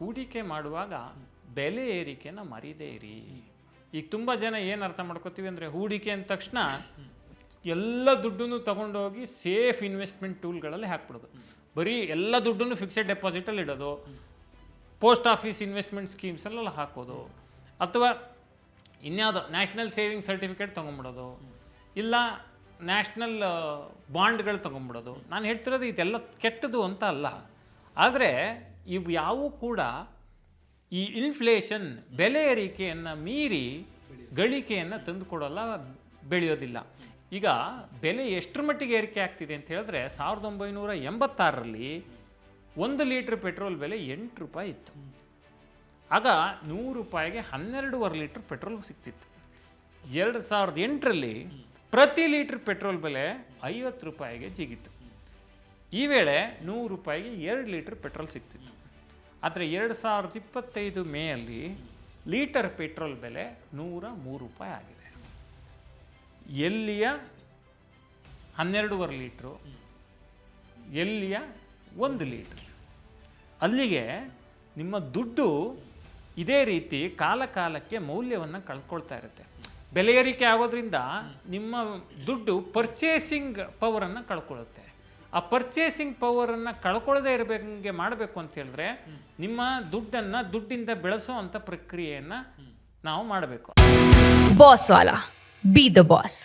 ಹೂಡಿಕೆ ಮಾಡುವಾಗ ಬೆಲೆ ಏರಿಕೆನ ಮರೀದೇ ಇರಿ. ಈಗ ತುಂಬ ಜನ ಏನು ಅರ್ಥ ಮಾಡ್ಕೋತೀವಿ ಅಂದರೆ ಹೂಡಿಕೆ ಅಂದ ತಕ್ಷಣ ಎಲ್ಲ ದುಡ್ಡನ್ನು ತಗೊಂಡೋಗಿ ಸೇಫ್ ಇನ್ವೆಸ್ಟ್ಮೆಂಟ್ ಟೂಲ್ಗಳಲ್ಲಿ ಹಾಕ್ಬಿಡೋದು, ಬರೀ ಎಲ್ಲ ದುಡ್ಡನ್ನು ಫಿಕ್ಸೆಡ್ ಡೆಪಾಸಿಟಲ್ಲಿ ಇಡೋದು, ಪೋಸ್ಟ್ ಆಫೀಸ್ ಇನ್ವೆಸ್ಟ್ಮೆಂಟ್ ಸ್ಕೀಮ್ಸಲ್ಲೆಲ್ಲ ಹಾಕೋದು, ಅಥವಾ ಇನ್ಯಾವುದೋ ನ್ಯಾಷನಲ್ ಸೇವಿಂಗ್ ಸರ್ಟಿಫಿಕೇಟ್ ತೊಗೊಂಬಿಡೋದು, ಇಲ್ಲ ನ್ಯಾಷನಲ್ ಬಾಂಡ್ಗಳು ತೊಗೊಂಬಿಡೋದು. ನಾನು ಹೇಳ್ತಿರೋದು ಇದೆಲ್ಲ ಕೆಟ್ಟದು ಅಂತ ಅಲ್ಲ, ಆದರೆ ಇವು ಯಾವೂ ಕೂಡ ಈ ಇನ್ಫ್ಲೇಷನ್ ಬೆಲೆ ಏರಿಕೆಯನ್ನು ಮೀರಿ ಗಳಿಕೆಯನ್ನು ತಂದುಕೊಡೋಲ್ಲ, ಬೆಳೆಯೋದಿಲ್ಲ. ಈಗ ಬೆಲೆ ಎಷ್ಟರ ಮಟ್ಟಿಗೆ ಏರಿಕೆ ಆಗ್ತಿದೆ ಅಂತ ಹೇಳಿದ್ರೆ 1986ರಲ್ಲಿ 1 ಲೀಟ್ರ್ ಪೆಟ್ರೋಲ್ ಬೆಲೆ 8 ರೂಪಾಯಿ ಇತ್ತು. ಆಗ 100 ರೂಪಾಯಿಗೆ 12.5 ಲೀಟ್ರ್ ಪೆಟ್ರೋಲ್ ಸಿಗ್ತಿತ್ತು. 2008ರಲ್ಲಿ ಪ್ರತಿ ಲೀಟ್ರ್ ಪೆಟ್ರೋಲ್ ಬೆಲೆ 50 ರೂಪಾಯಿಗೆ ಜಿಗಿತ್ತು. ಈ ವೇಳೆ 100 ರೂಪಾಯಿಗೆ 2 ಲೀಟ್ರ್ ಪೆಟ್ರೋಲ್ ಸಿಗ್ತಿತ್ತು. ಆದರೆ 2025 ಮೇಯಲ್ಲಿ ಲೀಟರ್ ಪೆಟ್ರೋಲ್ ಬೆಲೆ 103 ರೂಪಾಯಿ ಆಗಿದೆ. ಎಲ್ಲಿಯ 12.5 ಲೀಟ್ರು, ಎಲ್ಲಿಯ 1 ಲೀಟ್ರ್. ಅಲ್ಲಿಗೆ ನಿಮ್ಮ ದುಡ್ಡು ಇದೇ ರೀತಿ ಕಾಲಕ್ಕೆ ಮೌಲ್ಯವನ್ನು ಕಳ್ಕೊಳ್ತಾ ಇರುತ್ತೆ. ಬೆಲೆ ಏರಿಕೆ ಆಗೋದ್ರಿಂದ ನಿಮ್ಮ ದುಡ್ಡು ಪರ್ಚೇಸಿಂಗ್ ಪವರನ್ನು ಕಳ್ಕೊಳ್ಳುತ್ತೆ. ಆ ಪರ್ಚೇಸಿಂಗ್ ಪವರನ್ನು ಕಳ್ಕೊಳ್ಳದೆ ಇರಬೇಕಂಗೆ ಮಾಡಬೇಕು ಅಂತ ಹೇಳಿದ್ರೆ ನಿಮ್ಮ ದುಡ್ಡಿಂದ ಬೆಳೆಸೋ ಅಂಥ ಪ್ರಕ್ರಿಯೆಯನ್ನು ನಾವು ಮಾಡಬೇಕು. Boss Vala, B the boss.